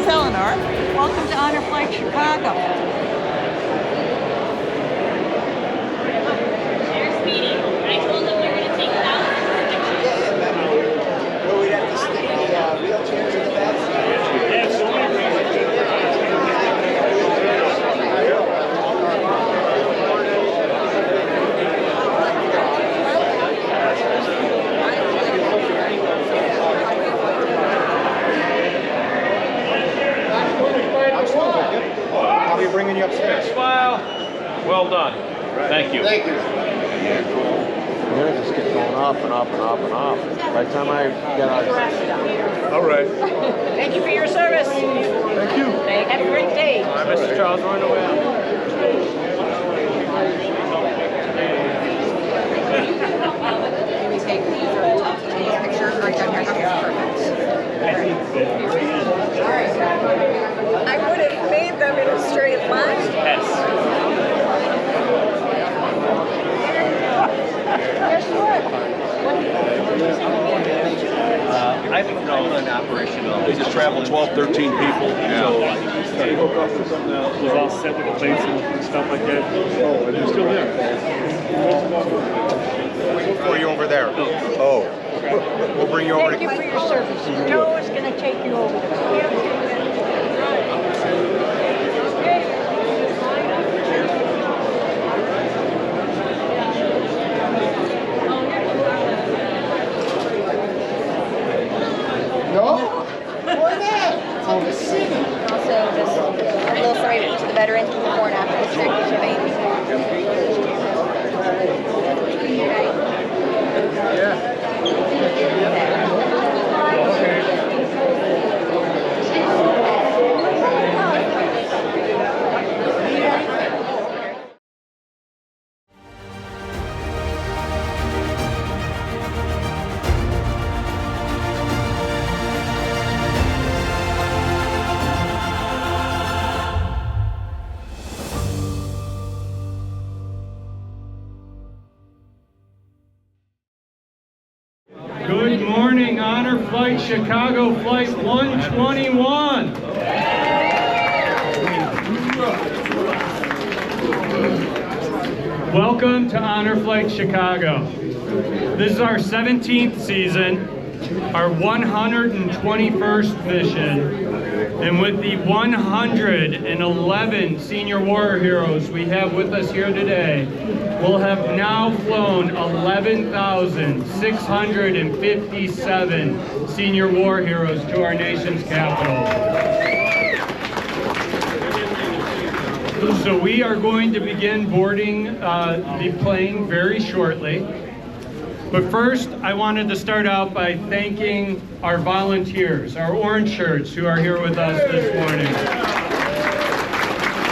Eleanor. Welcome to Honor Flight Chicago. There's Speedy. I told them they're going to take thousands of pictures. Well, we'd have to stick the wheelchairs in the back. I'll be bringing you upstairs. Smile. Well done. Thank you. Thank you. We're gonna just keep going up and up and up and up. By the time I get out. All right. Thank you for your service. Thank you. Have a great day. All right, Mr. Charles, run away. We take these pictures right down here. Perfect. I would have made them in a straight line. Yes. I'm an operational. They just travel 12, 13 people. So was all set with the plates and stuff like that. Oh, and they're still there. Waiting for you over there. Oh. We'll bring you over Thank to... you for your service. Joe is going to take you over there. No? Why not? It's like a city. Also, just a little sorry to the veterans before and after the check is baby. Good morning, Honor Flight Chicago Flight 121. Welcome to Honor Flight Chicago. This is our 17th season, our 121st mission. And with the 111 senior war heroes we have with us here today, we'll have now flown 11,657 senior war heroes to our nation's capital. So we are going to begin boarding the plane very shortly. But first, I wanted to start out by thanking our volunteers, our orange shirts who are here with us this morning.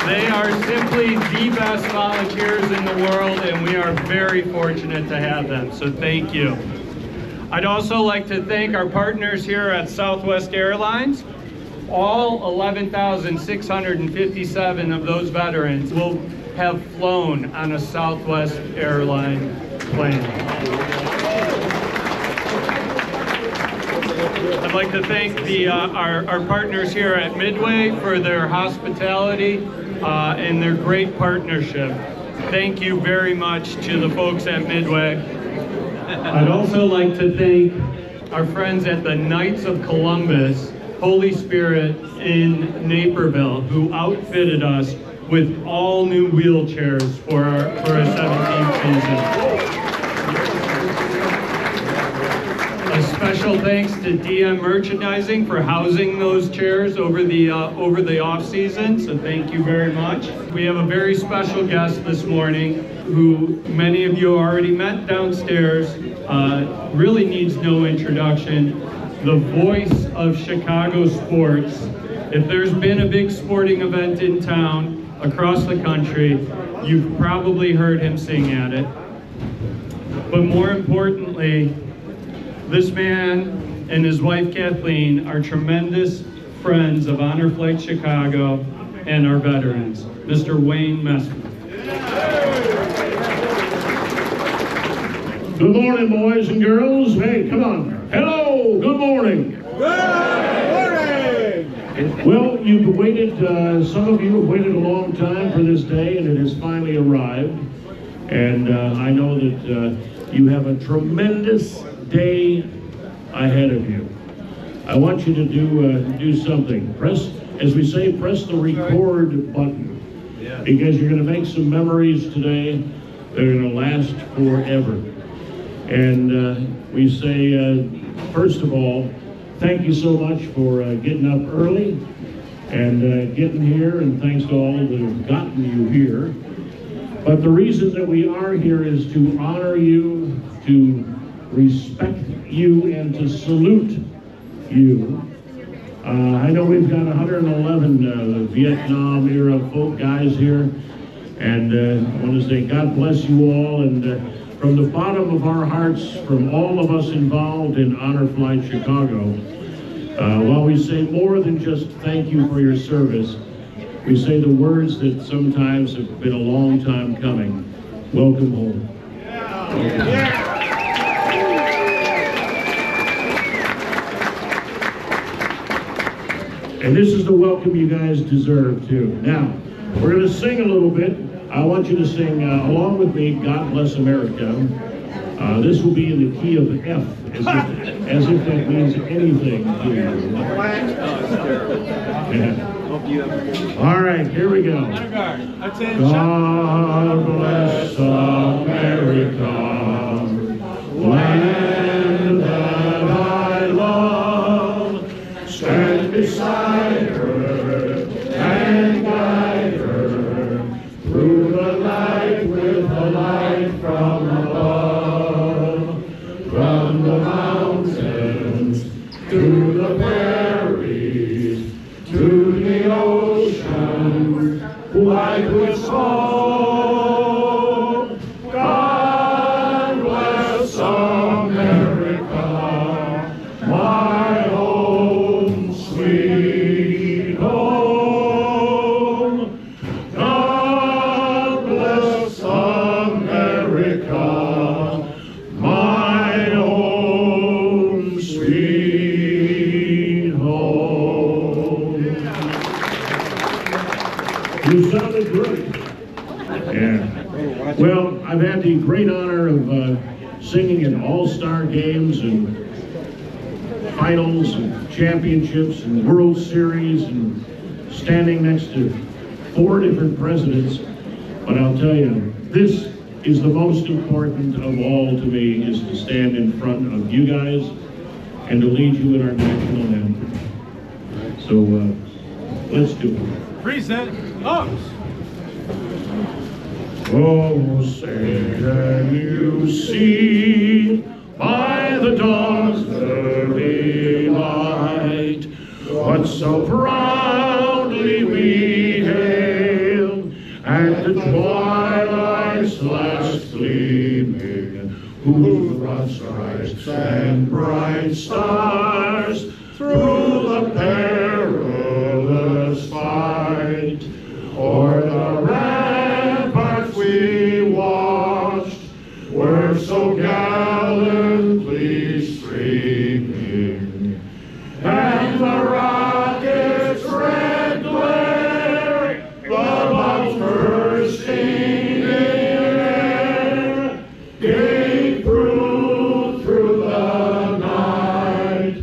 They are simply the best volunteers in the world, and we are very fortunate to have them, so thank you. I'd also like to thank our partners here at Southwest Airlines. All 11,657 of those veterans will have flown on a Southwest airline plane. I'd like to thank our partners here at Midway for their hospitality and their great partnership. Thank you very much to the folks at Midway. I'd also like to thank our friends at the Knights of Columbus, Holy Spirit in Naperville, who outfitted us with all new wheelchairs for our 17th season. A special thanks to DM Merchandising for housing those chairs over the off season, so thank you very much. We have a very special guest this morning who many of you already met downstairs, really needs no introduction. The voice of Chicago sports. If there's been a big sporting event in town, across the country, you've probably heard him sing at it. But more importantly, this man and his wife Kathleen are tremendous friends of Honor Flight Chicago and our veterans. Mr. Wayne Messman. Good morning, boys and girls. Hey, come on. Hello, good morning. Good morning. Well, you've waited, some of you have waited a long time for this day, and it has finally arrived. And I know that you have a tremendous day ahead of you. I want you to do something. Press, as we say, press the record button, because you're going to make some memories today that are going to last forever. And we say, first of all, thank you so much for getting up early and getting here, and thanks to all that have gotten you here. But the reason that we are here is to honor you, to respect you, and to salute you. I know we've got 111 Vietnam-era folk guys here, and I want to say God bless you all, and from the bottom of our hearts, from all of us involved in Honor Flight Chicago, while we say more than just thank you for your service, we say the words that sometimes have been a long time coming. Welcome home. And this is the welcome you guys deserve too. Now, we're going to sing a little bit. I want you to sing along with me, God Bless America. This will be in the key of F, as if that means anything to you. Yeah. All right, here we go. God bless America, land that I love. Stand beside her and guide her through the night with the light from above. From the mountains to the prairies to the ocean, white with snow. God bless America, my home, sweet home. God bless America, my home, sweet home. You sounded great. Yeah. Well, I've had the great honor of singing in all-star games and finals and championships and World Series and standing next to 4 different presidents. But I'll tell you, this is the most important of all to me, is to stand in front of you guys and to lead you in our national anthem. So let's do it. Present arms. Oh, say can you see by the dawn's early light what so proudly we hailed at the twilight's last gleaming, who brought stripes and bright stars through the perilous fight, o'er the ramparts we watched were so gallantly streaming, and the rocket's red glare, the bombs bursting in air, gave proof through the night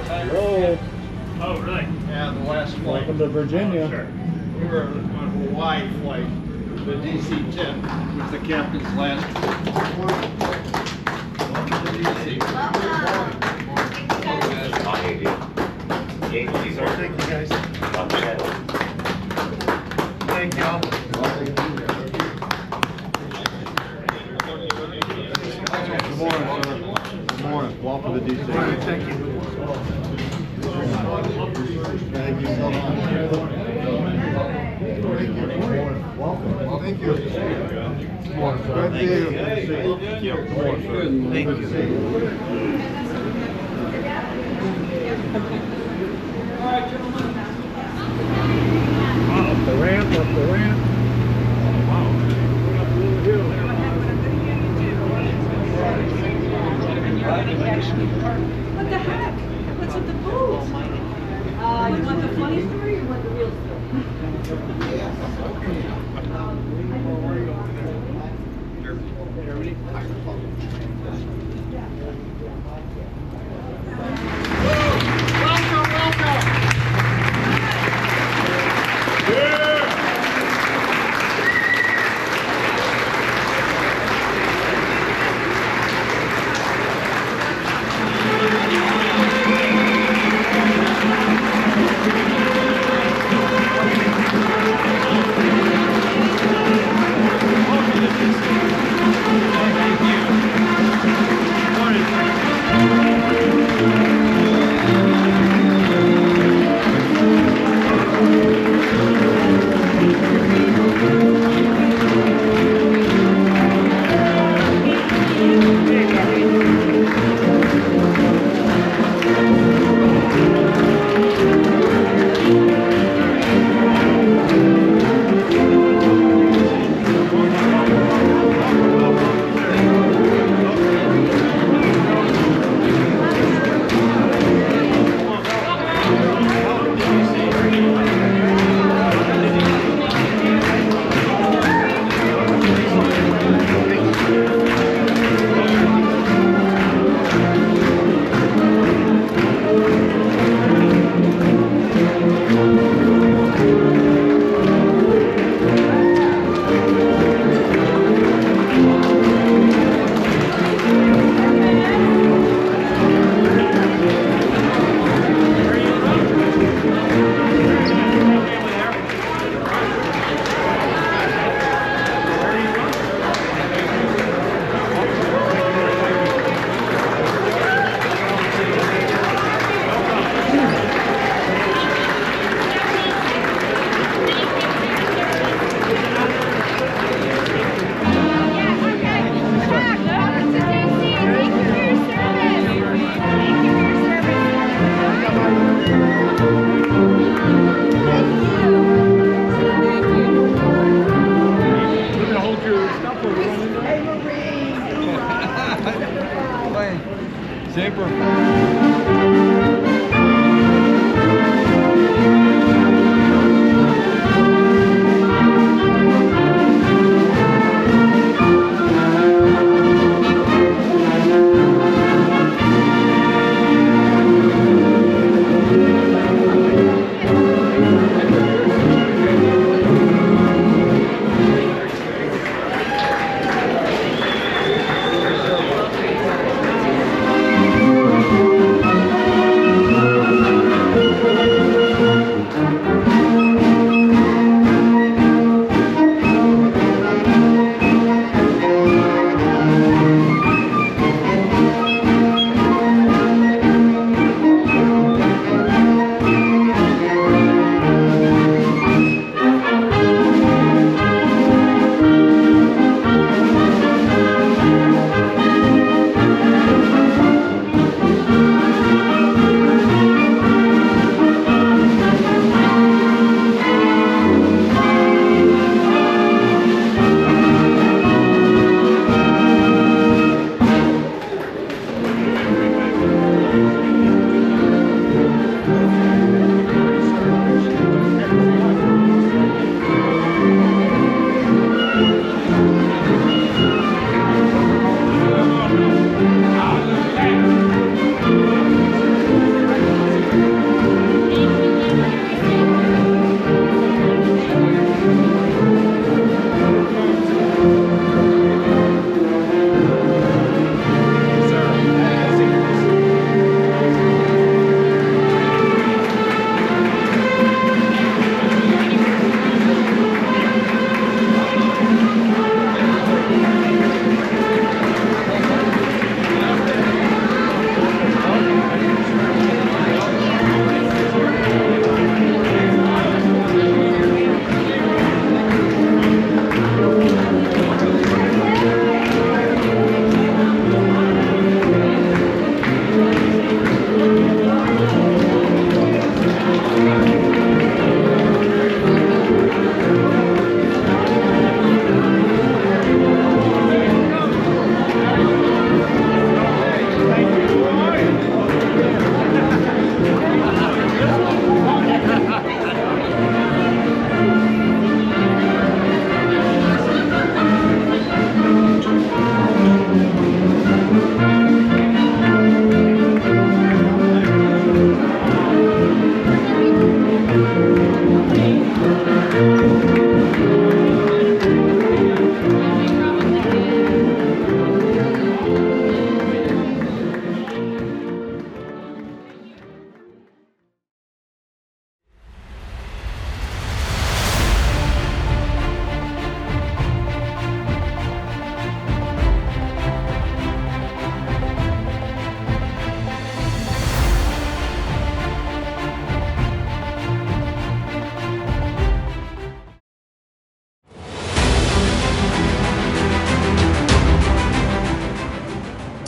Hello. Oh, really? Yeah, the last flight. Welcome to Virginia. We were on a Hawaii flight, the DC-10, was the captain's last. Welcome to DC. Thank you guys. Thank y'all. Good morning, sir. Good morning. Welcome to DC. Thank you. Thank you so much. Welcome. Thank you. Good morning, sir. Good to see you. Thank you. Good morning, sir. Thank Good to see you. Up the ramp, up the ramp. What the heck? What's with the booze? You want the funny story or you want the real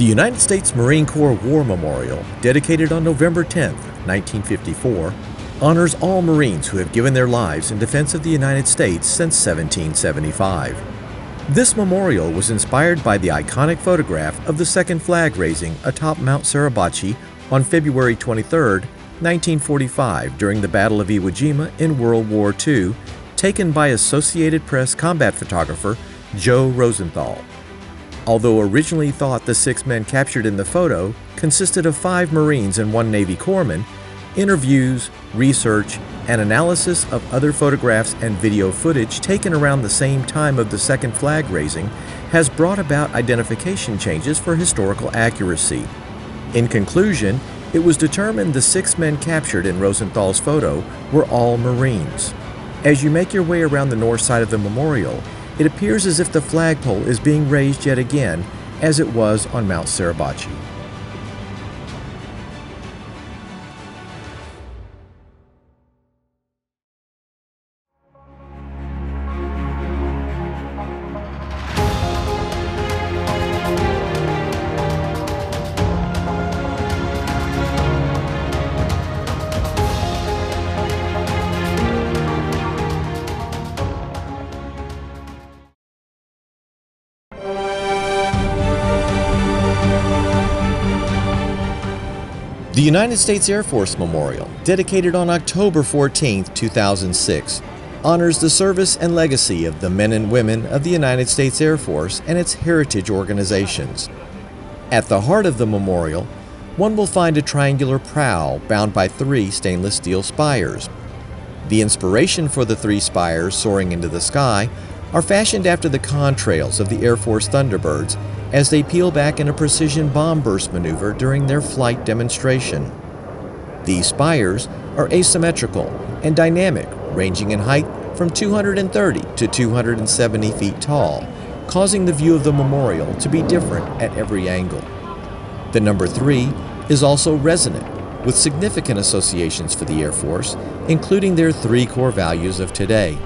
The United States Marine Corps War Memorial, dedicated on November 10, 1954, honors all Marines who have given their lives in defense of the United States since 1775. This memorial was inspired by the iconic photograph of the second flag raising atop Mount Suribachi on February 23, 1945, during the Battle of Iwo Jima in World War II, taken by Associated Press combat photographer Joe Rosenthal. Although originally thought the 6 men captured in the photo consisted of 5 Marines and 1 Navy corpsman, interviews, research, and analysis of other photographs and video footage taken around the same time of the second flag raising has brought about identification changes for historical accuracy. In conclusion, it was determined the 6 men captured in Rosenthal's photo were all Marines. As you make your way around the north side of the memorial, it appears as if the flagpole is being raised yet again, as it was on Mount Suribachi. The United States Air Force Memorial, dedicated on October 14, 2006, honors the service and legacy of the men and women of the United States Air Force and its heritage organizations. At the heart of the memorial, one will find a triangular prow bound by 3 stainless steel spires. The inspiration for the 3 spires soaring into the sky are fashioned after the contrails of the Air Force Thunderbirds as they peel back in a precision bomb burst maneuver during their flight demonstration. These spires are asymmetrical and dynamic, ranging in height from 230 to 270 feet tall, causing the view of the memorial to be different at every angle. The number 3 is also resonant, with significant associations for the Air Force, including their 3 core values of today: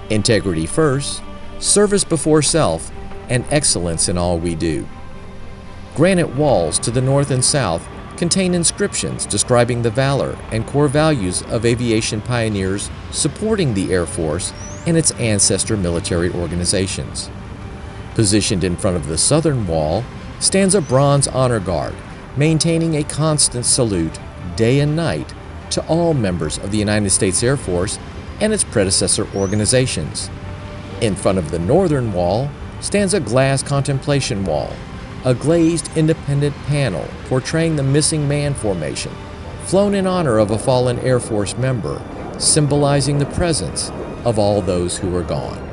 integrity first, service before self, and excellence in all we do. Granite walls to the north and south contain inscriptions describing the valor and core values of aviation pioneers supporting the Air Force and its ancestor military organizations. Positioned in front of the southern wall stands a bronze honor guard, maintaining a constant salute day and night to all members of the United States Air Force and its predecessor organizations. In front of the northern wall stands a glass contemplation wall, a glazed independent panel portraying the missing man formation, flown in honor of a fallen Air Force member, symbolizing the presence of all those who are gone.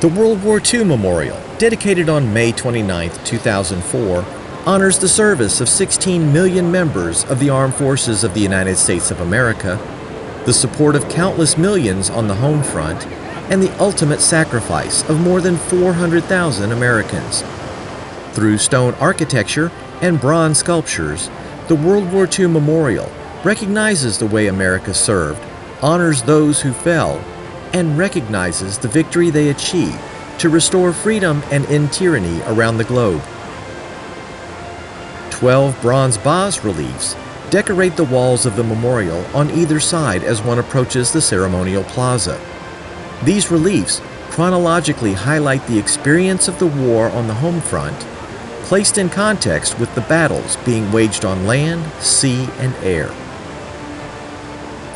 The World War II Memorial, dedicated on May 29, 2004, honors the service of 16 million members of the Armed Forces of the United States of America, the support of countless millions on the home front, and the ultimate sacrifice of more than 400,000 Americans. Through stone architecture and bronze sculptures, the World War II Memorial recognizes the way America served, honors those who fell, and recognizes the victory they achieved to restore freedom and end tyranny around the globe. 12 bronze bas-reliefs decorate the walls of the memorial on either side as one approaches the ceremonial plaza. These reliefs chronologically highlight the experience of the war on the home front, placed in context with the battles being waged on land, sea, and air.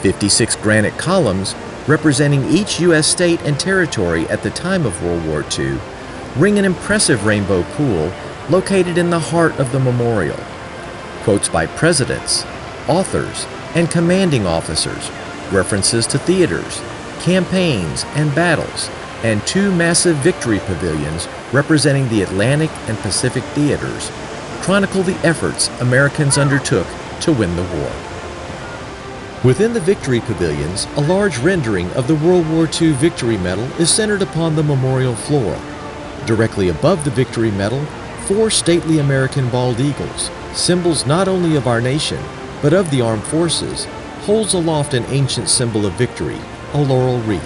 56 granite columns representing each U.S. state and territory at the time of World War II ring an impressive rainbow pool located in the heart of the memorial. Quotes by presidents, authors, and commanding officers, references to theaters, campaigns, and battles, and 2 massive victory pavilions representing the Atlantic and Pacific theaters chronicle the efforts Americans undertook to win the war. Within the victory pavilions, a large rendering of the World War II Victory Medal is centered upon the memorial floor. Directly above the Victory Medal, 4 stately American bald eagles, symbols not only of our nation, but of the armed forces, holds aloft an ancient symbol of victory, a laurel wreath.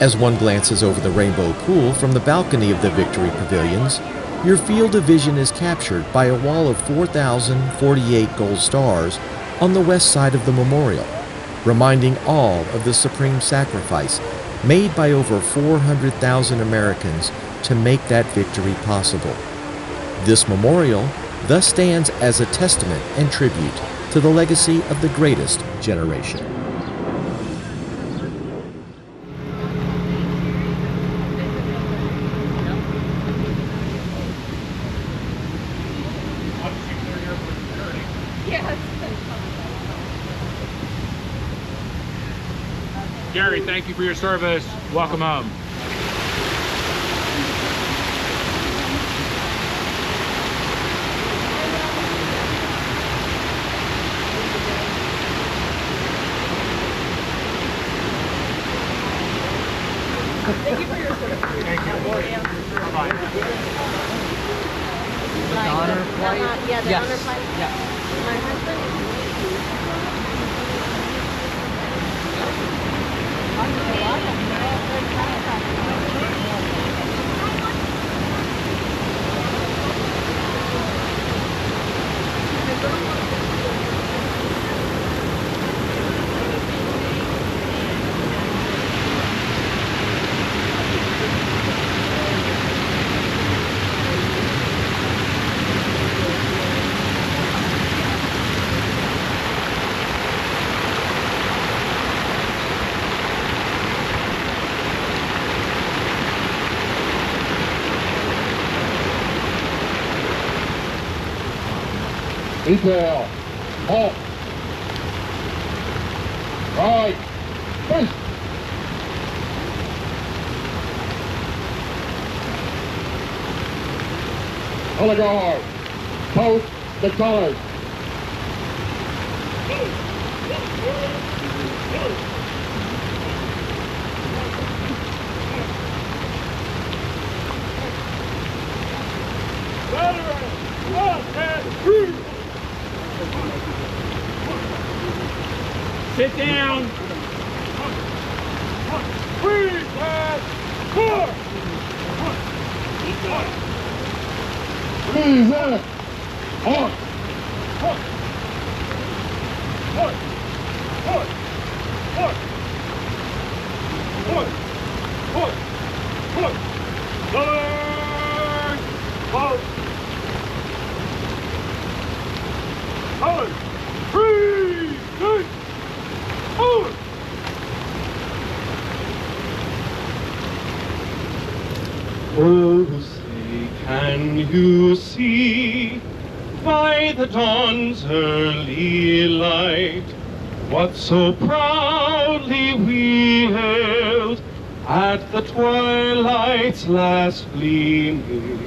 As one glances over the rainbow pool from the balcony of the Victory Pavilions, your field of vision is captured by a wall of 4,048 gold stars on the west side of the memorial, reminding all of the supreme sacrifice made by over 400,000 Americans to make that victory possible. This memorial thus stands as a testament and tribute to the legacy of the greatest generation. Gary, thank you for your service. Welcome home. Thank you for your service. Thank you. Bye-bye. The honor flight? Yeah, the honor flight. Yeah. My husband. Detail. Halt. Right. Push. Color guard. Post the colors. Sit down. Freeze, lad. Four. Freeze it. Halt. Oh, say, can you see by the dawn's early light what so proudly we hailed at the twilight's last gleaming,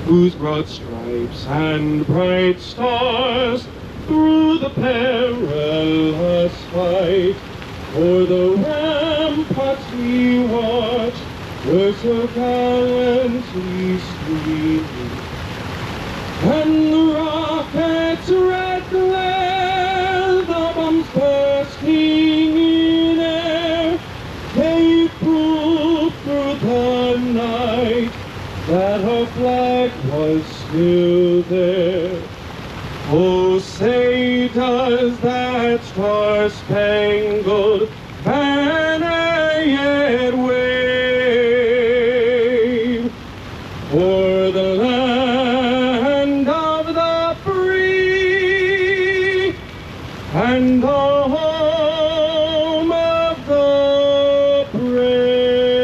whose broad stripes and bright stars through the perilous fight for the ramparts we watched were so gallantly streaming. And the rockets' red glare, the bombs bursting in air, gave proof through the night that our flag was still there. Oh, say does that star-spangled banner yet wave for the land of the free and the home of the brave?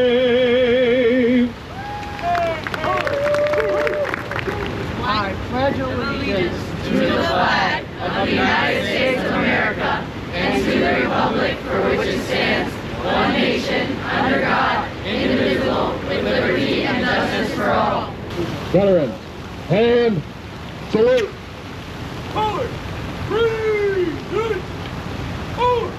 I pledge allegiance to the flag of the United States of America and to the republic for which it stands, one nation, under God, indivisible, with liberty and justice for all. Veterans, hand, salute. Forward! 3, 2, 4!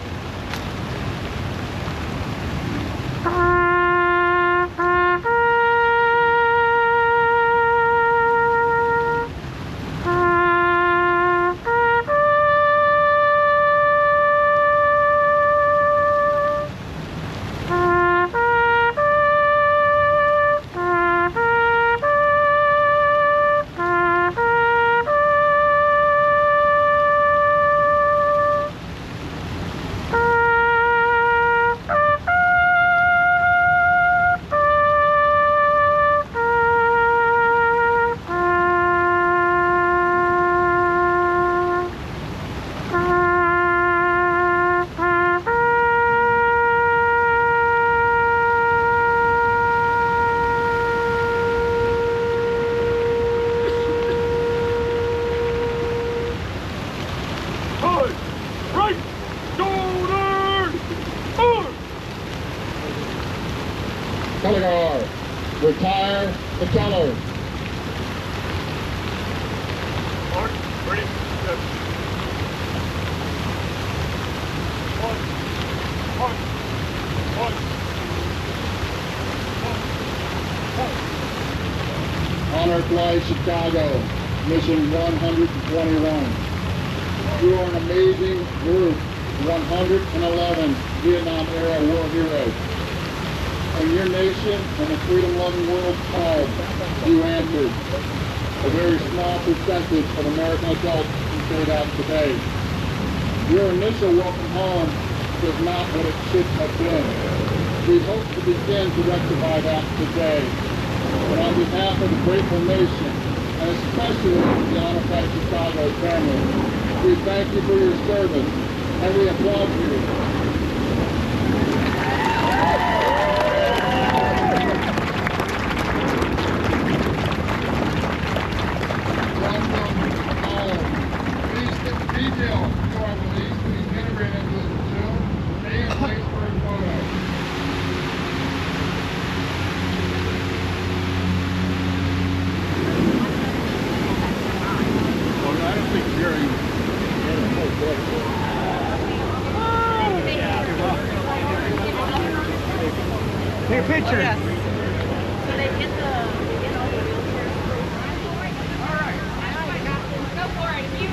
Right! Shoulder! Forward! Color guard, retire the colors. Mark, ready, go. One. Honor Flight Chicago, Mission 121. You are an amazing group, 111 Vietnam-era war heroes. When your nation and the freedom-loving world called, you answered. A very small percentage of American adults can say that today. Your initial welcome home was not what it should have been. We hope to begin to rectify that today. But on behalf of the grateful nation, and especially the Honor Flight Chicago family, we thank you for your service, and we applaud you. Take a picture. Yes. So they get the, all right. Go for it. If you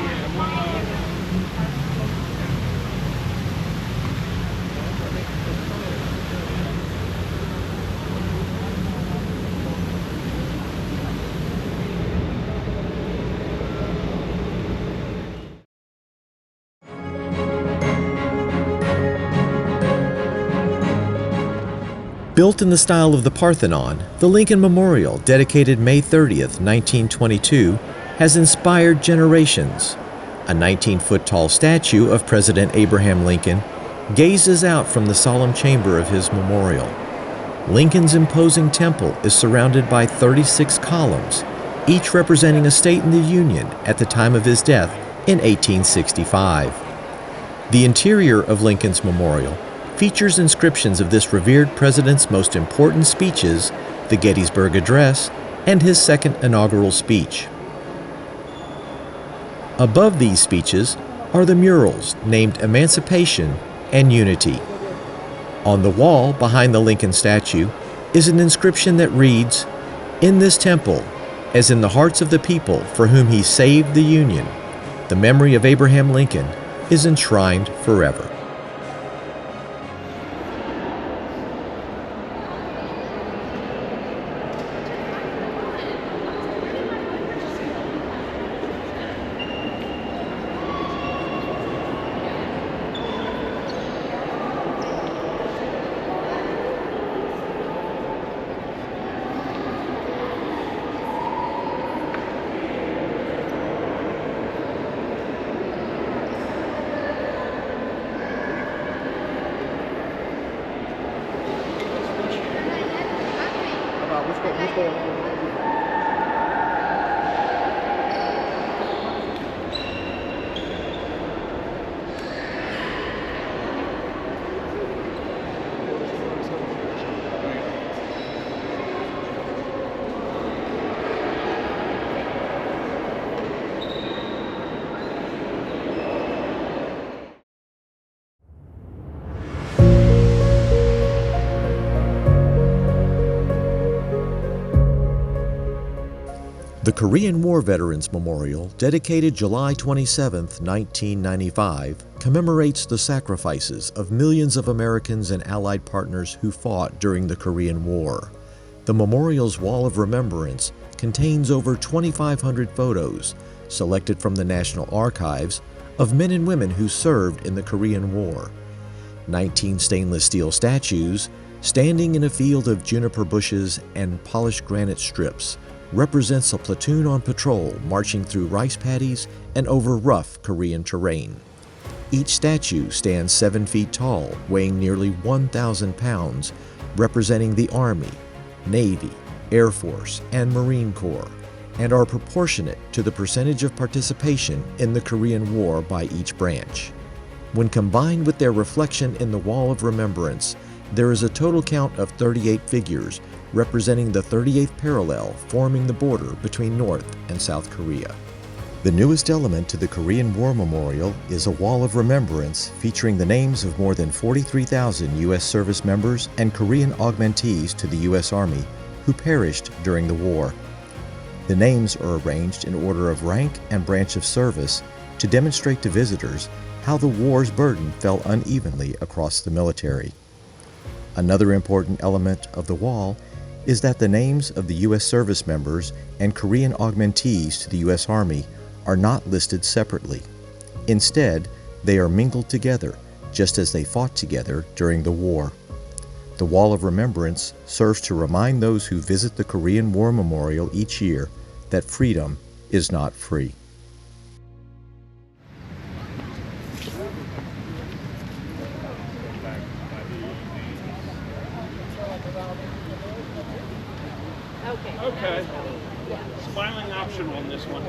Built in the style of the Parthenon, the Lincoln Memorial, dedicated May 30th, 1922, has inspired generations. A 19-foot tall statue of President Abraham Lincoln gazes out from the solemn chamber of his memorial. Lincoln's imposing temple is surrounded by 36 columns, each representing a state in the Union at the time of his death in 1865. The interior of Lincoln's memorial features inscriptions of this revered president's most important speeches, the Gettysburg Address, and his second inaugural speech. Above these speeches are the murals named Emancipation and Unity. On the wall behind the Lincoln statue is an inscription that reads, "In this temple, as in the hearts of the people for whom he saved the Union, the memory of Abraham Lincoln is enshrined forever." The Korean War Veterans Memorial, dedicated July 27, 1995, commemorates the sacrifices of millions of Americans and Allied partners who fought during the Korean War. The memorial's Wall of Remembrance contains over 2,500 photos, selected from the National Archives, of men and women who served in the Korean War. 19 stainless steel statues, standing in a field of juniper bushes and polished granite strips, represents a platoon on patrol marching through rice paddies and over rough Korean terrain. Each statue stands 7 feet tall, weighing nearly 1,000 pounds, representing the Army, Navy, Air Force, and Marine Corps, and are proportionate to the percentage of participation in the Korean War by each branch. When combined with their reflection in the Wall of Remembrance, there is a total count of 38 figures, representing the 38th parallel forming the border between North and South Korea. The newest element to the Korean War Memorial is a Wall of Remembrance featuring the names of more than 43,000 U.S. service members and Korean augmentees to the U.S. Army who perished during the war. The names are arranged in order of rank and branch of service to demonstrate to visitors how the war's burden fell unevenly across the military. Another important element of the wall is that the names of the U.S. service members and Korean augmentees to the U.S. Army are not listed separately. Instead, they are mingled together, just as they fought together during the war. The Wall of Remembrance serves to remind those who visit the Korean War Memorial each year that freedom is not free. Okay. Smiling optional on this one.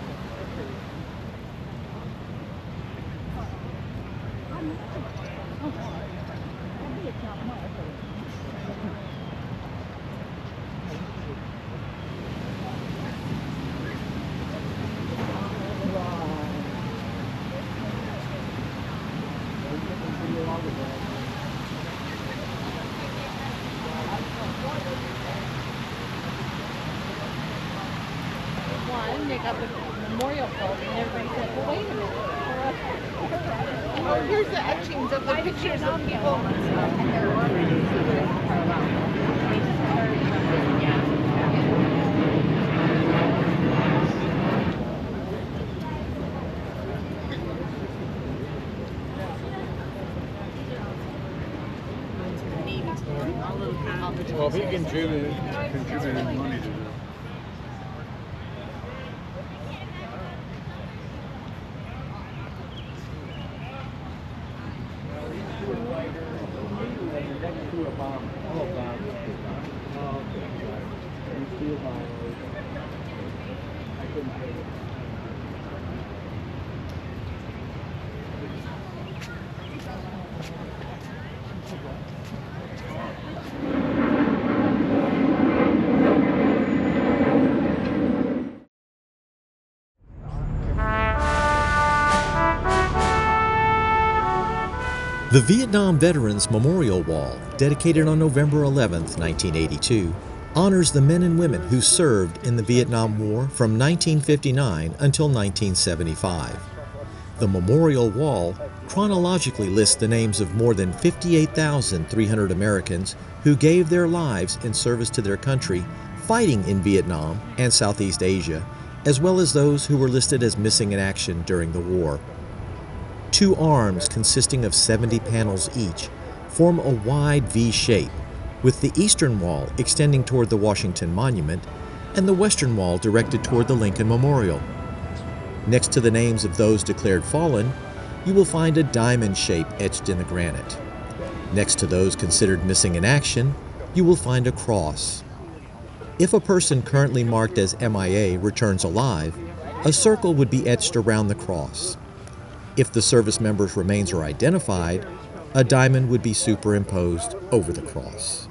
Make up a memorial post, and everybody said, well, wait a minute. Oh, here's the etchings of the pictures of people. Well, if he contributed money to this. The Vietnam Veterans Memorial Wall, dedicated on November 11, 1982, honors the men and women who served in the Vietnam War from 1959 until 1975. The memorial wall chronologically lists the names of more than 58,300 Americans who gave their lives in service to their country fighting in Vietnam and Southeast Asia, as well as those who were listed as missing in action during the war. Two arms consisting of 70 panels each form a wide V shape, with the eastern wall extending toward the Washington Monument and the western wall directed toward the Lincoln Memorial. Next to the names of those declared fallen, you will find a diamond shape etched in the granite. Next to those considered missing in action, you will find a cross. If a person currently marked as MIA returns alive, a circle would be etched around the cross. If the service member's remains are identified, a diamond would be superimposed over the cross.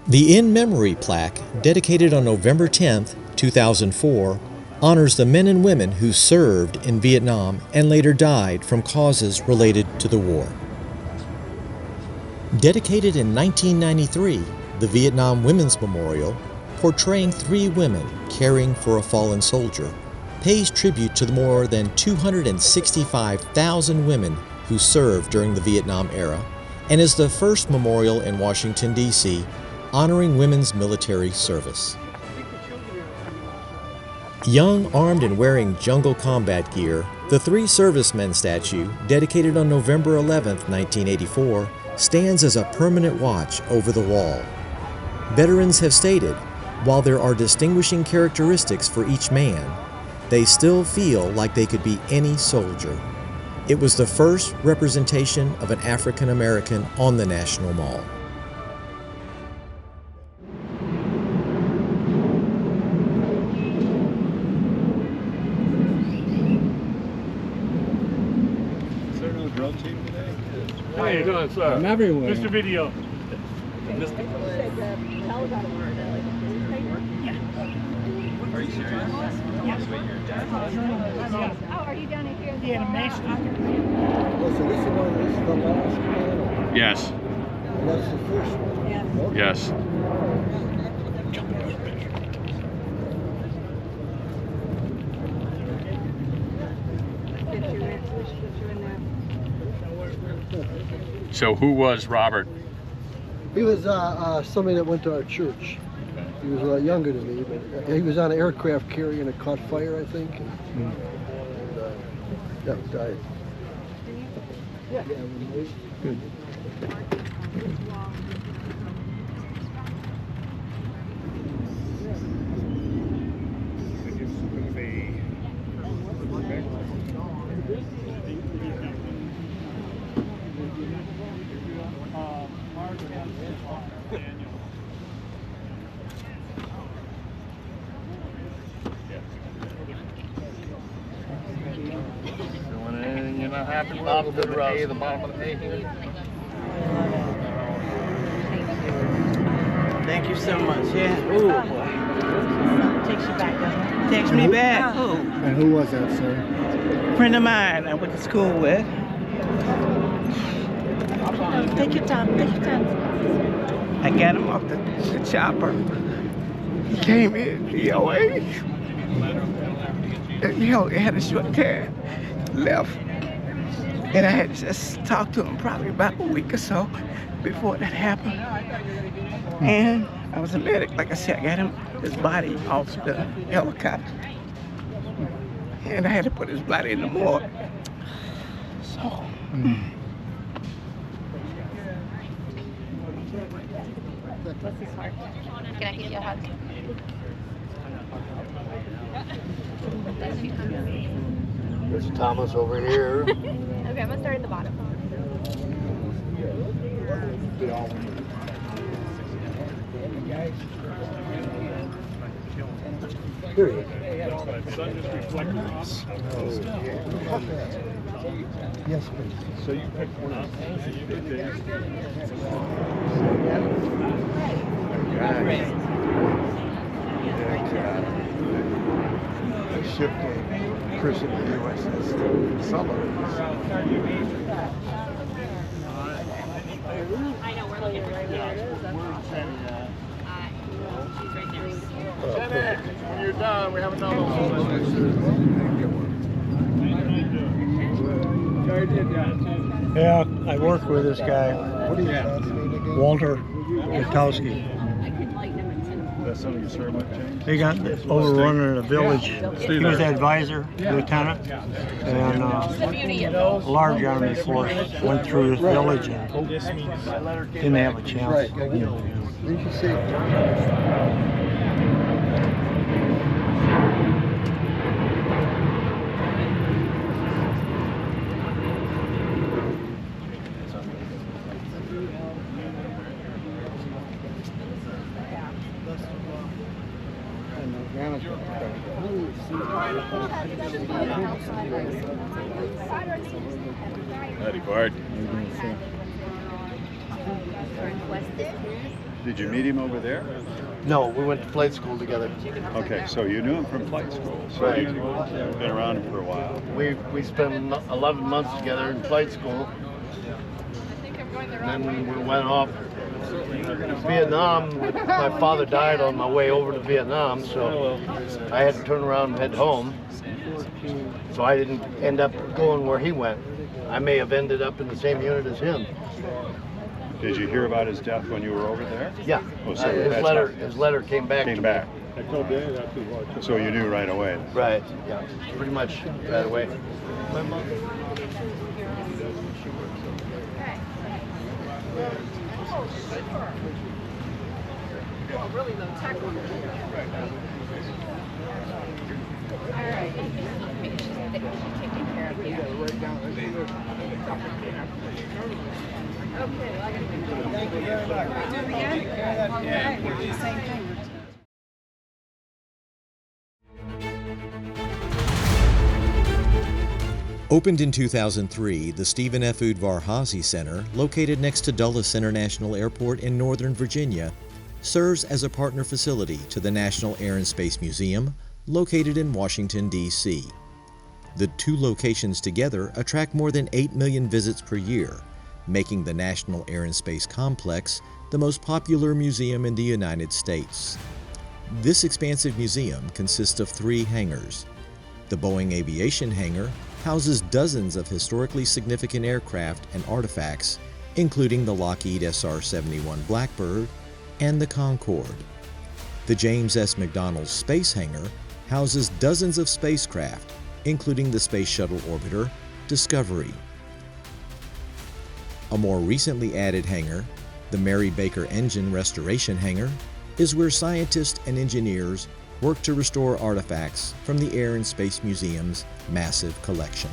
The In Memory plaque, dedicated on November 10, 2004, honors the men and women who served in Vietnam and later died from causes related to the war. Dedicated in 1993, the Vietnam Women's Memorial, portraying 3 women caring for a fallen soldier, pays tribute to the more than 265,000 women who served during the Vietnam era and is the first memorial in Washington, D.C., honoring women's military service. Young, armed, and wearing jungle combat gear, the 3 servicemen statue, dedicated on November 11, 1984, stands as a permanent watch over the wall. Veterans have stated, while there are distinguishing characteristics for each man, they still feel like they could be any soldier. It was the first representation of an African American on the National Mall. Is there no drill team today? How you doing, sir? I'm everywhere. Mr. Video. Are you serious? Oh, are you down here? So this is the last panel, Yes. and that's the first one. Yes. So who was Robert? He was somebody that went to our church. He was a lot younger than me, but he was on an aircraft carrier and it caught fire, I think. And died. Yeah. Good. You're not happy with the bottom of the page here? Thank you so much. Yeah. Ooh, boy. Takes you back, doesn't it? Takes me back. Ooh. And who was that, sir? A friend of mine I went to school with. Take your time. Take your time. I got him off the chopper. He came in DOA. And, you know, he had a short hair. Left. And I had just talked to him probably about a week or so before that happened. And I was a medic. Like I said, I got his body off the helicopter. And I had to put his body in the morgue. So. What's his heart? Can I give you a hug? There's Thomas over here. Okay, I'm gonna start at the bottom. Here he is. Yes, please. So you picked one up. Ship game. person in the USS. Some of them. I know, we're looking for she's right there. Janet, when you're done, we have another one. Yeah, I worked with this guy, Walter Gutowski. That's some of your sermon, James? He got overrun in the village. He was the advisor, lieutenant, and a large army force went through this village and didn't have a chance. Didn't you see? Howdy, Bart. Did you meet him over there? No, we went to flight school together. Okay, so you knew him from flight school. So Right. you've been around him for a while. We spent 11 months together in flight school. And then we went off to Vietnam. My father died on my way over to Vietnam, so I had to turn around and head home. So I didn't end up going where he went. I may have ended up in the same unit as him. Did you hear about his death when you were over there? Yeah. Oh, so His letter came back. Came back. So you knew right away. Right. Yeah. Pretty much right away. Really low tech one. All right. Taking care of you. Okay, well, I gotta do it. Thank you very much. Do it again? Okay, we'll do the same thing. Opened in 2003, the Stephen F. Udvar-Hazy Center, located next to Dulles International Airport in Northern Virginia, serves as a partner facility to the National Air and Space Museum, located in Washington, D.C. The two locations together attract more than 8 million visits per year, making the National Air and Space Complex the most popular museum in the United States. This expansive museum consists of 3 hangars. The Boeing Aviation Hangar houses dozens of historically significant aircraft and artifacts, including the Lockheed SR-71 Blackbird and the Concorde. The James S. McDonnell Space Hangar houses dozens of spacecraft, including the Space Shuttle Orbiter Discovery. A more recently added hangar, the Mary Baker Engine Restoration Hangar, is where scientists and engineers work to restore artifacts from the Air and Space Museum's massive collection.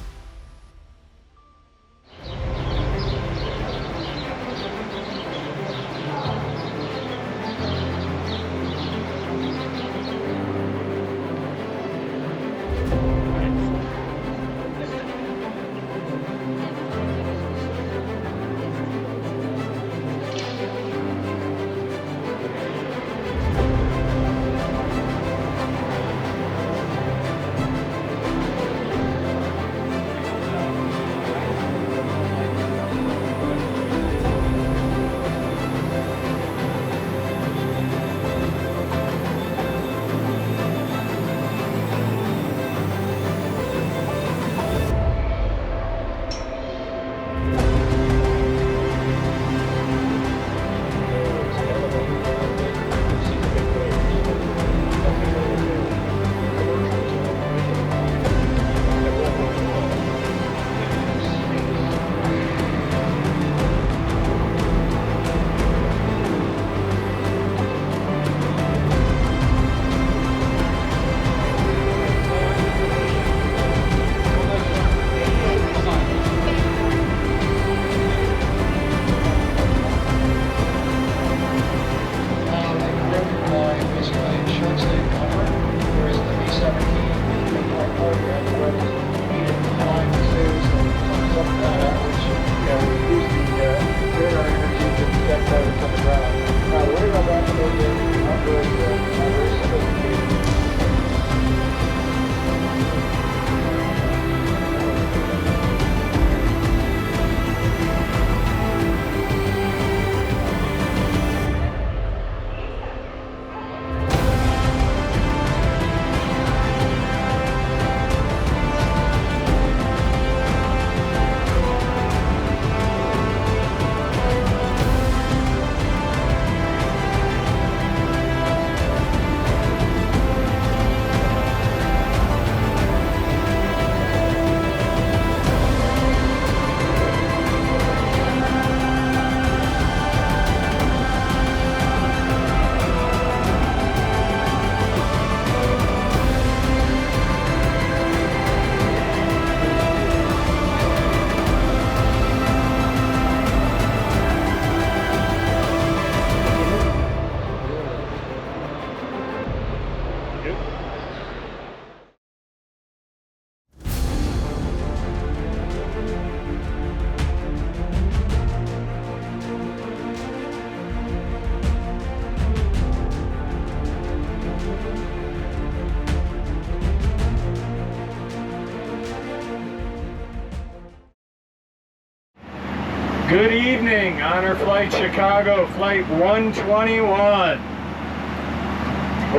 Good evening, Honor Flight Chicago, Flight 121.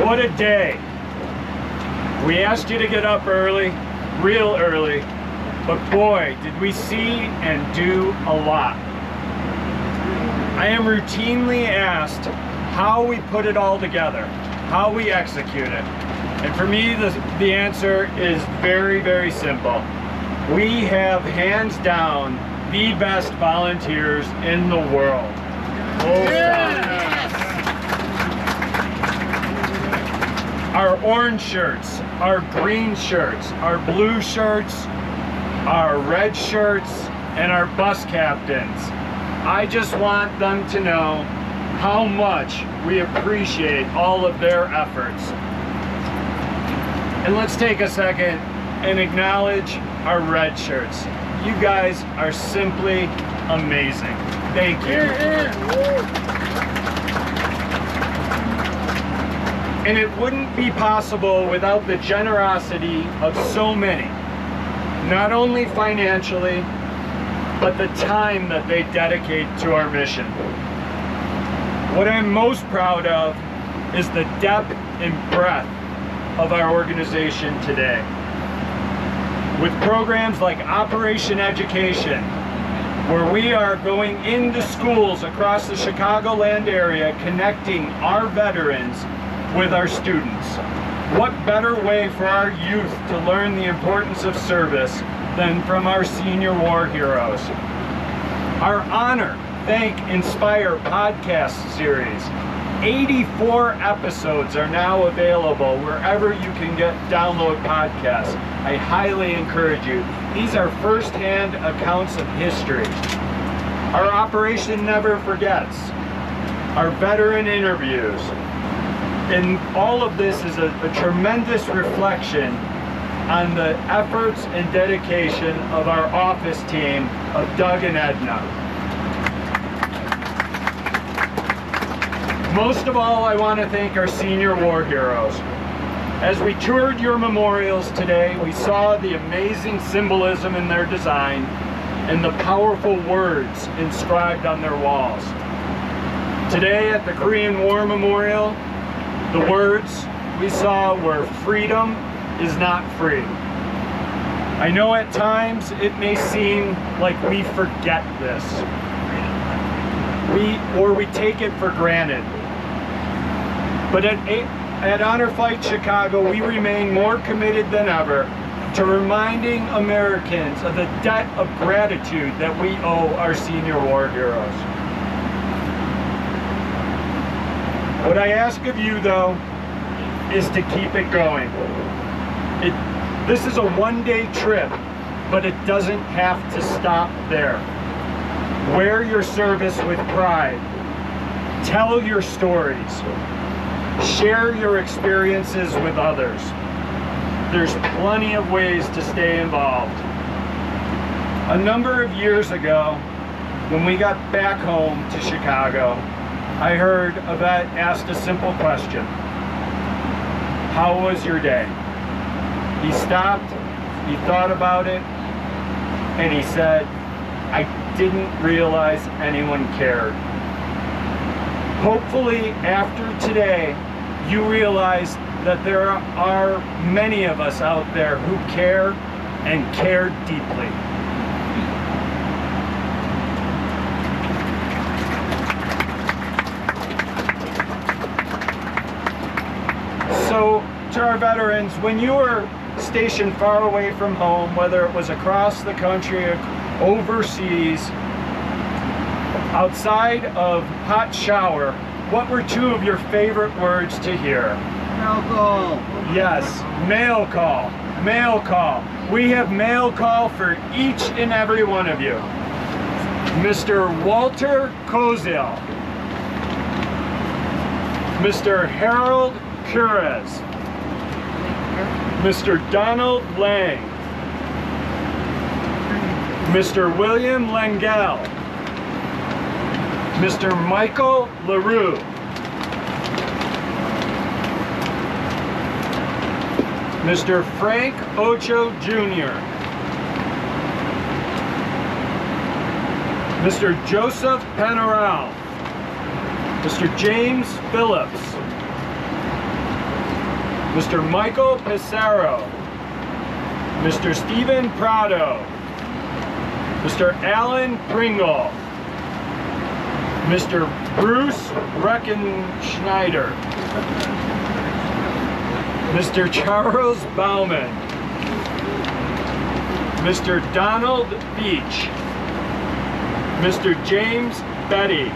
What a day. We asked you to get up early, real early, but boy, did we see and do a lot. I am routinely asked how we put it all together, how we execute it. And for me, the answer is very, very simple. We have hands down the best volunteers in the world. Our orange shirts, our green shirts, our blue shirts, our red shirts, and our bus captains. I just want them to know how much we appreciate all of their efforts. And let's take a second and acknowledge our red shirts. You guys are simply amazing. Thank you. And it wouldn't be possible without the generosity of so many, not only financially, but the time that they dedicate to our mission. What I'm most proud of is the depth and breadth of our organization today. With programs like Operation Education, where we are going into schools across the Chicagoland area, connecting our veterans with our students. What better way for our youth to learn the importance of service than from our senior war heroes? Our Honor, Thank, Inspire podcast series. 84 episodes are now available wherever you can download podcasts. I highly encourage you. These are first-hand accounts of history. Our Operation Never Forgets. Our veteran interviews. And all of this is a tremendous reflection on the efforts and dedication of our office team of Doug and Edna. Most of all, I want to thank our senior war heroes. As we toured your memorials today, we saw the amazing symbolism in their design and the powerful words inscribed on their walls. Today at the Korean War Memorial, the words we saw were "Freedom is not free." I know at times it may seem like we forget this. We take it for granted. But at Honor Flight Chicago, we remain more committed than ever to reminding Americans of the debt of gratitude that we owe our senior war heroes. What I ask of you, though, is to keep it going. This is a one-day trip, but it doesn't have to stop there. Wear your service with pride. Tell your stories. Share your experiences with others. There's plenty of ways to stay involved. A number of years ago, when we got back home to Chicago, I heard a vet asked a simple question. How was your day? He stopped, he thought about it, and he said, I didn't realize anyone cared. Hopefully, after today, you realize that there are many of us out there who care and care deeply. So, to our veterans, when you were stationed far away from home, whether it was across the country or overseas, outside of hot shower, what were two of your favorite words to hear? Mail call. Yes, mail call. Mail call. We have mail call for each and every one of you. Mr. Walter Koziel. Mr. Harold Kurez. Mr. Donald Lang. Mr. William Langell. Mr. Michael LaRue. Mr. Frank Ocho Jr. Mr. Joseph Penoral, Mr. James Phillips, Mr. Michael Pissarro, Mr. Stephen Prado, Mr. Alan Pringle, Mr. Bruce Reckenschneider, Mr. Charles Bauman, Mr. Donald Beach, Mr. James Betty,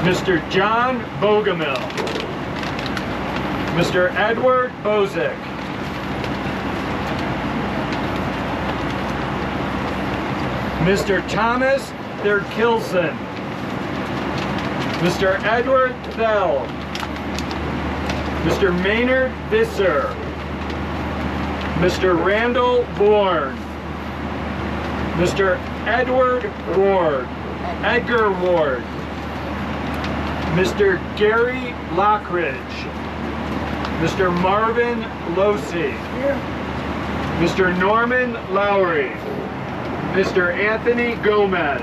Mr. John Bogomil, Mr. Edward Bozick, Mr. Thomas Thurkilson, Mr. Edward Thel, Mr. Maynard Visser, Mr. Randall Bourne, Mr. Edgar Ward, Mr. Gary Lockridge, Mr. Marvin Losey, Mr. Norman Lowry, Mr. Anthony Gomez,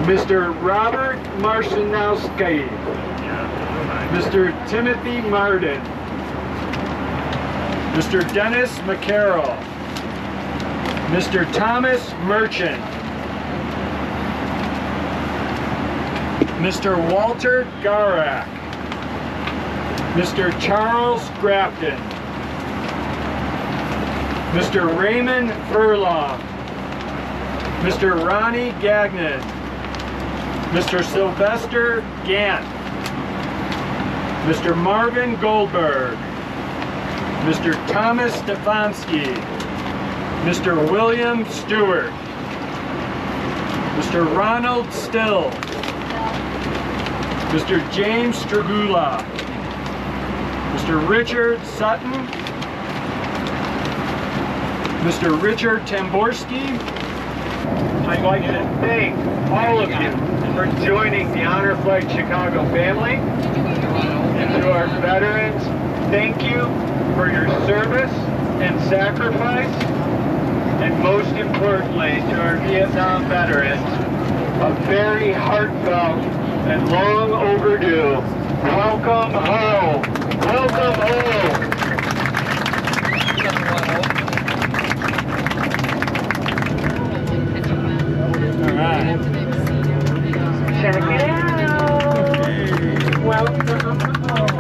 Mr. Robert Marcinowski, Mr. Timothy Martin, Mr. Dennis McCarroll, Mr. Thomas Merchant, Mr. Walter Garak, Mr. Charles Grafton, Mr. Raymond Furlong, Mr. Ronnie Gagnon, Mr. Sylvester Gant, Mr. Marvin Goldberg, Mr. Thomas Stefanski, Mr. William Stewart, Mr. Ronald Still, Mr. James Stragula, Mr. Richard Sutton, Mr. Richard Tamborski. I'd like to thank all of you for joining the Honor Flight Chicago family. And to our veterans, thank you for your service and sacrifice. And most importantly, to our Vietnam veterans, a very heartfelt and long overdue welcome home. Welcome home. All right. Check it out. Welcome home.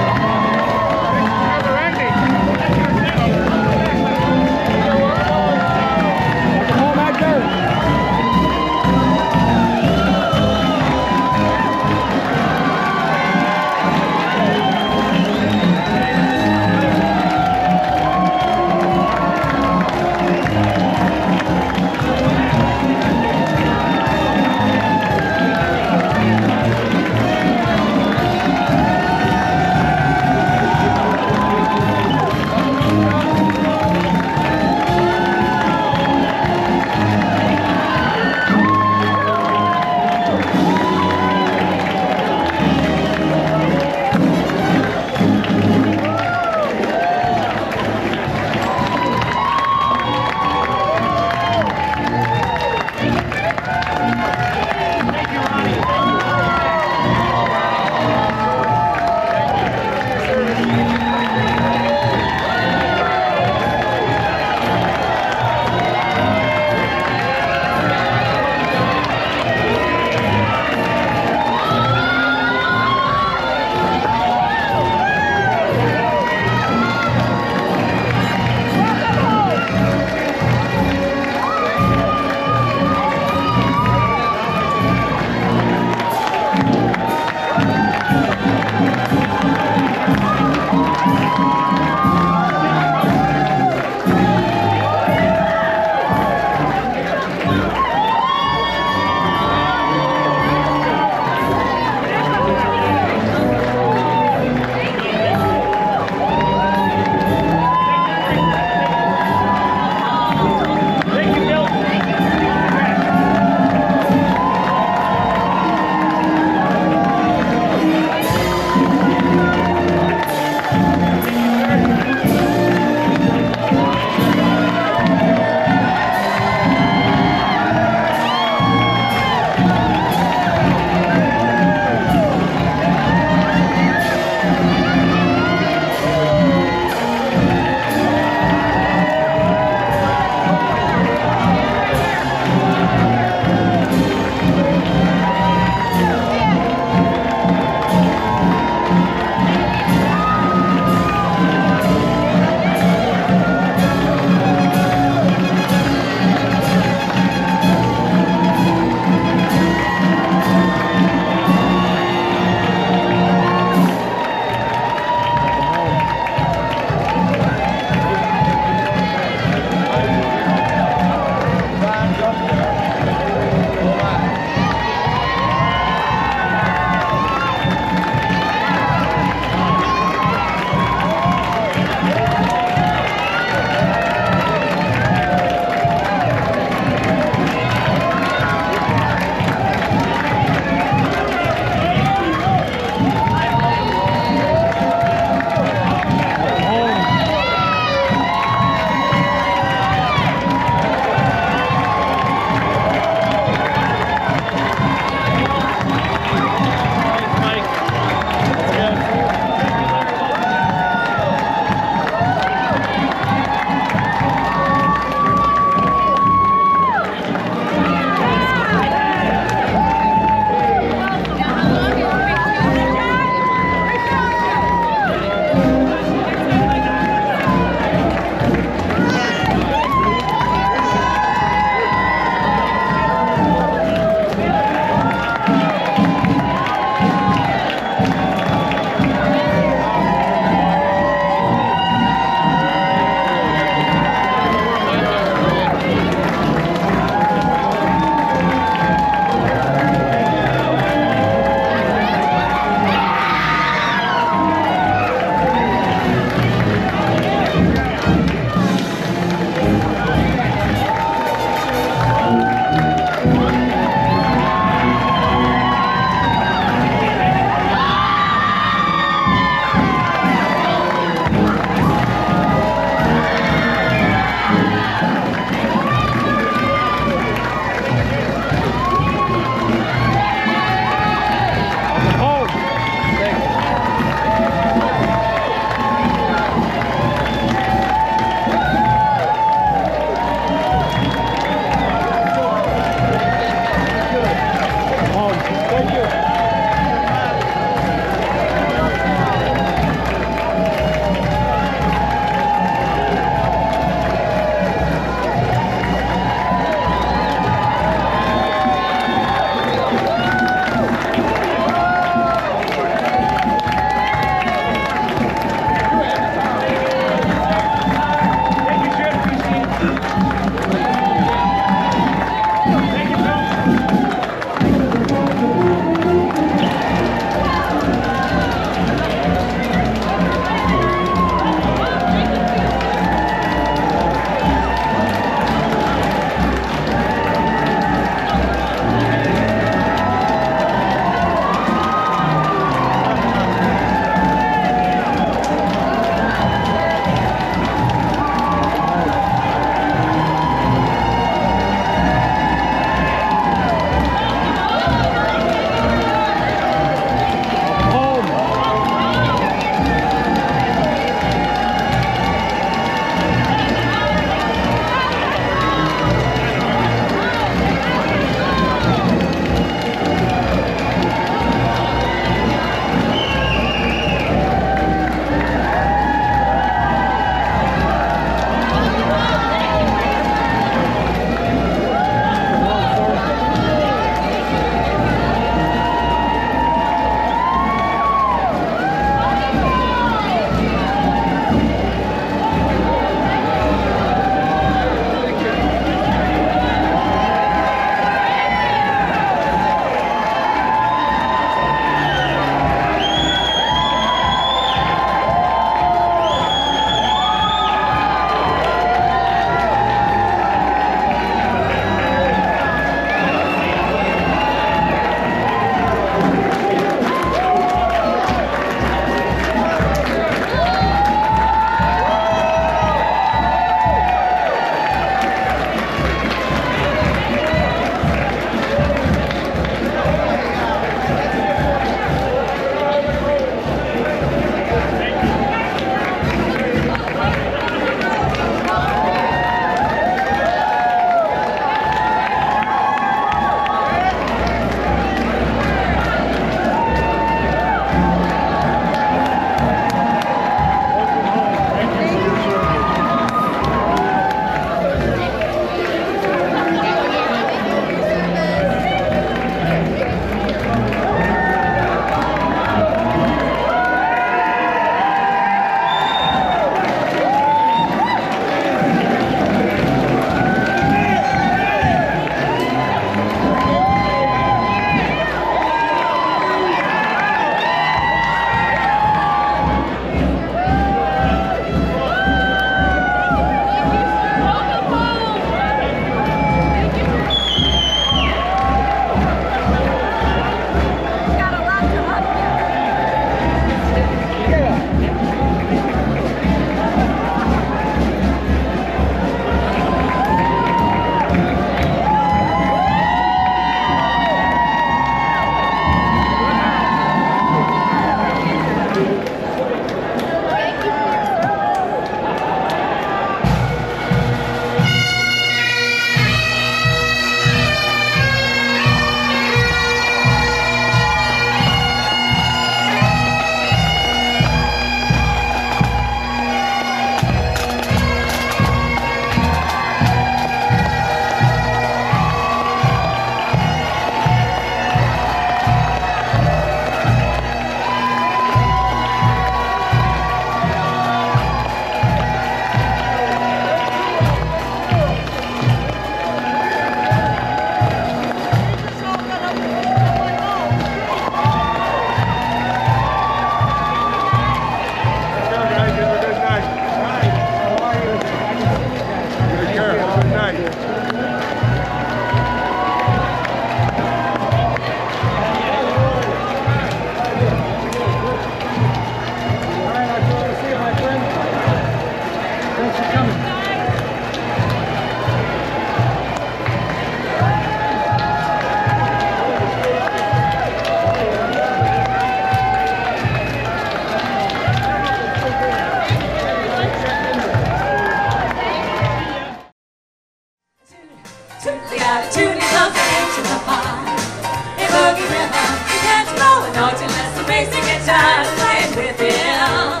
bass and guitar playing with him.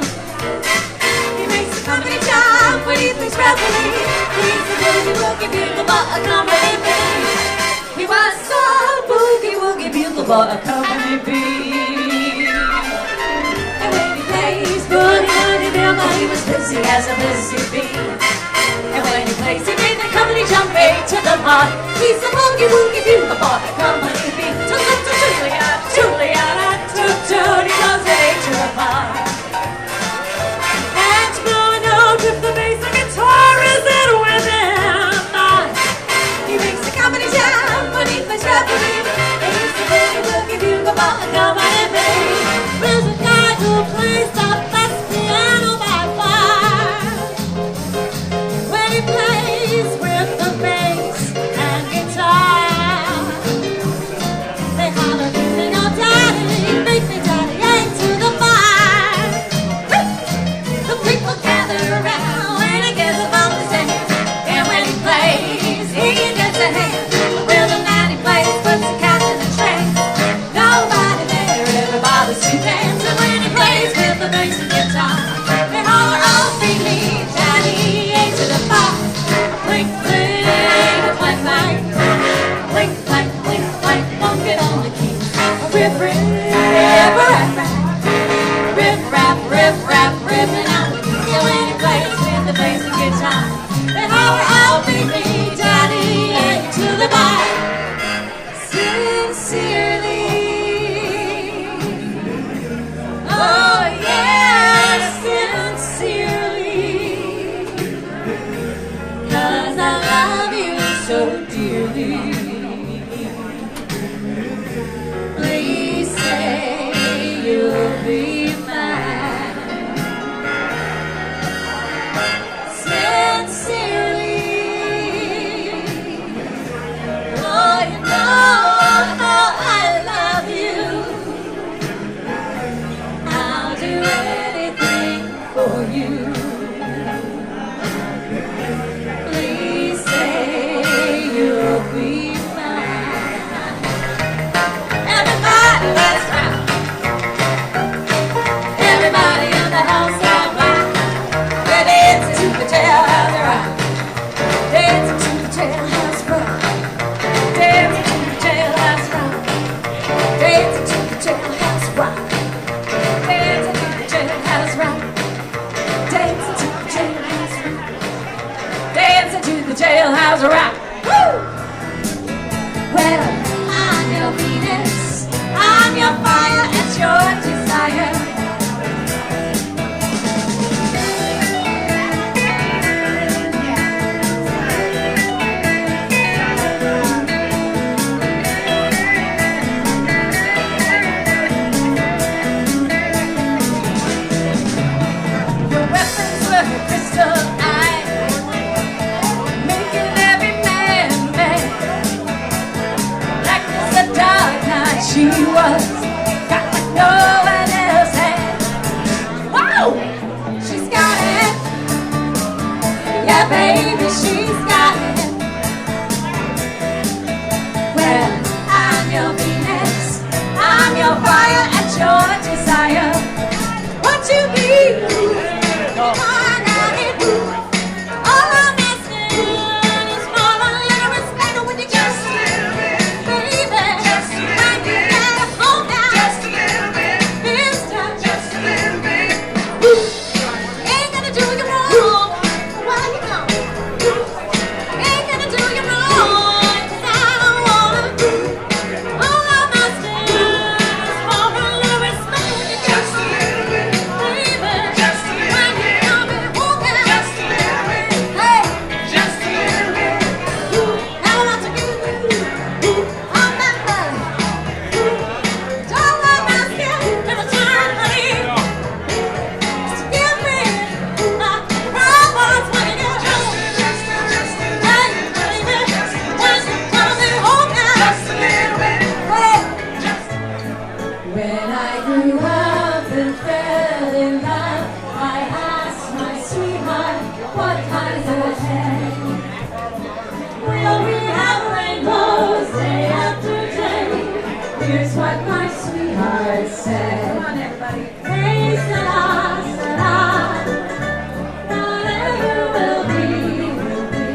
He makes the company jump when he thinks rapidly. He's the boogie woogie bugle boy accompanying me. He was so boogie woogie bugle boy accompanying me. And when he plays boogie woogie bugle, he was busy as a busy bee. And when he plays, he made the company jump A to the bar. He's the boogie woogie bugle boy accompanying me. Juliana, toot-toot, he goes A to the bar. And to blow a note if the bass and guitar isn't with him. He makes the company jump when he plays rapidly. He's the boogie woogie bugle boy accompanying me. There's a guy who plays the best piano by far. When he plays with the bass and guitar, they holler, sing, oh daddy, make me daddy, ain't to the bar. The people gather around when he gets up on the stage. And when he plays, he gets a hand. The rhythm that he plays puts the cat in the train. Nobody there ever bothers to dance. And when he plays with the bass and guitar, they holler, oh bring me daddy, ain't to the bar. Blink, blink, blank, blank. Blink, blank, blink, blank, won't get on the key. Rip, rip, rip, rap, rap. Rip, rap, rip, rap, ripping out the keys. And when he plays with the bass and guitar, they holler, oh bring me daddy, ain't to the bar. Sincerely, oh yeah, sincerely, 'cause I love you so dearly. Please say you'll be mine. Sincerely, oh you know how I love you. I'll do anything for you. Please say you'll be mine. Everybody, let's rock. Everybody in the house, all right. We're dancing to the jailhouse rock. Dancing to the jailhouse rock. Dancing to the jailhouse rock. Dancing to the jailhouse rock. Dancing to the jailhouse rock. Dancing to the jailhouse rock. Dancing to the jailhouse rock. Woo! Well, I'm your Venus, I'm your fire, it's your desire. Your weapons were crystal eyes, making every man mad. Black as the dark night she was, got what no one else had. Whoa! She's got it. Yeah, baby, she's got it. Well, I'm your Venus, I'm your fire, at your desire. What you need? All I'm asking is for a little respect when you just a little bit, baby. Just a little bit. Gotta hold down. Just a little bit. This time. Just a little bit. Ain't gonna do you wrong. Why you know? Ain't gonna do you wrong, 'cause I don't wanna. All I'm asking is for a little respect when you just a little bit, baby. Just a little bit. Hold down. Just a little bit. Hey. Just a little bit. Now I want to give you all that love. All I'm asking in return, honey, is to give me my promise when you get home. Hey, baby, when you come me home now. Just a little bit. Hey. When I grew up and fell in love, I asked my sweetheart, what colors are they? Will we have rainbows day after day? Here's what my sweetheart said. band. Come on, everybody. Hey, Sarah, Sarah. Whatever will be, will be.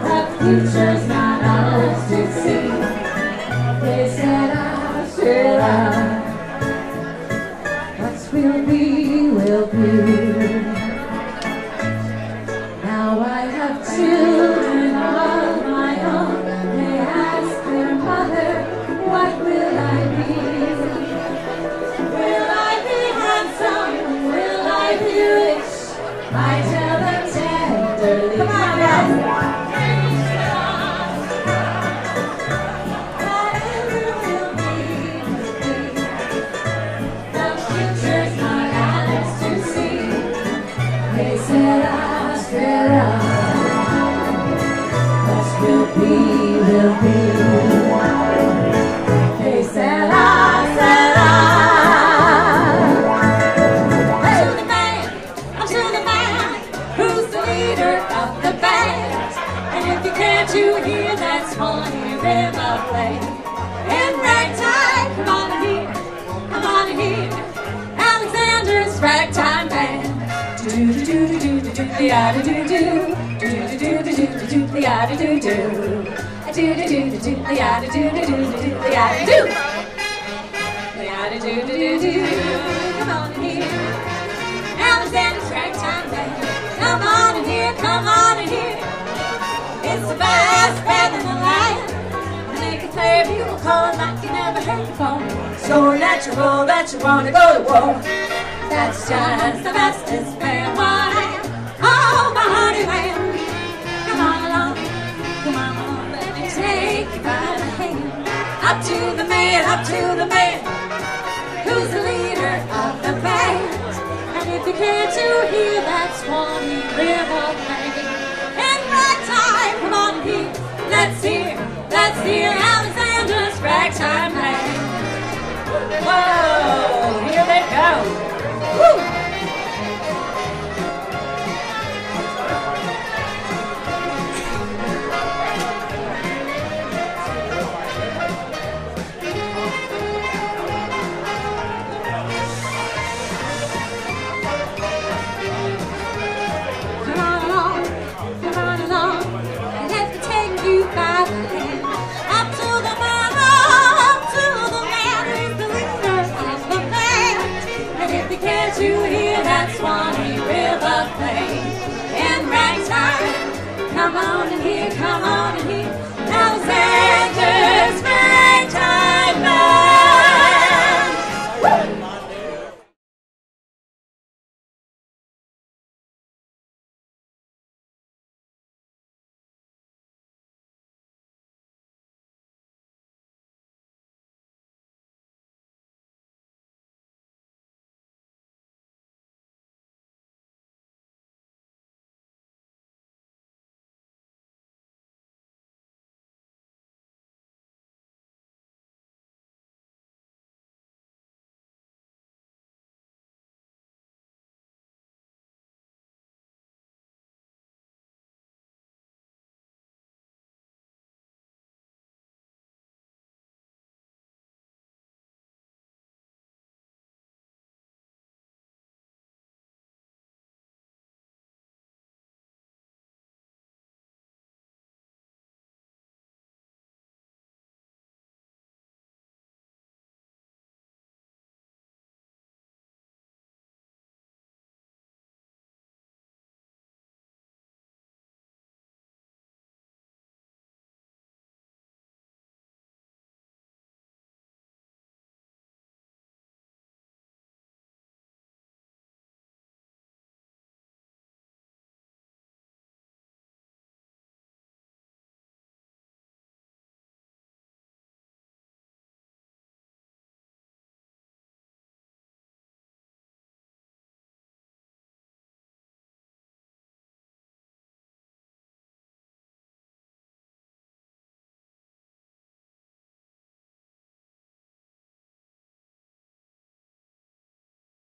The future's not ours to see. They said I should I. What will be, will be. Now I have children of my own. They ask their mother, what will I be? Will I be handsome? Will I be rich? I tell them tenderly. Come on, guys. Will be. Hey, Sarah, Sarah. Hey. To the man, who's the leader of the band. And if you can't you hear that Swanee River play. In ragtime, come on and hear Alexander's ragtime band. Do-do-do-do-do-do-do, the-ah-do-do-do. Do-do-do-do-do-do, the-ah-do-do-do. Do-do-do-do-do, the-ah-do-do-do-do, the-ah-do-do. The-ah-do-do-do-do. Come on and hear Alexander's ragtime band. Come on and hear. It's the best band in the land. And they can play a bugle call like you never heard before. So natural that you want to go to war. That's just the bestest band. Oh, my honey band. Come on along, let me take you by the hand. Up to the man, who's the leader of the band. And if you care to hear that Swanee River play, in ragtime, come on and hear. Let's hear Alexander's ragtime band. Whoa, here they go. Woo! To hear that Swanee River play in ragtime. Come on and hear.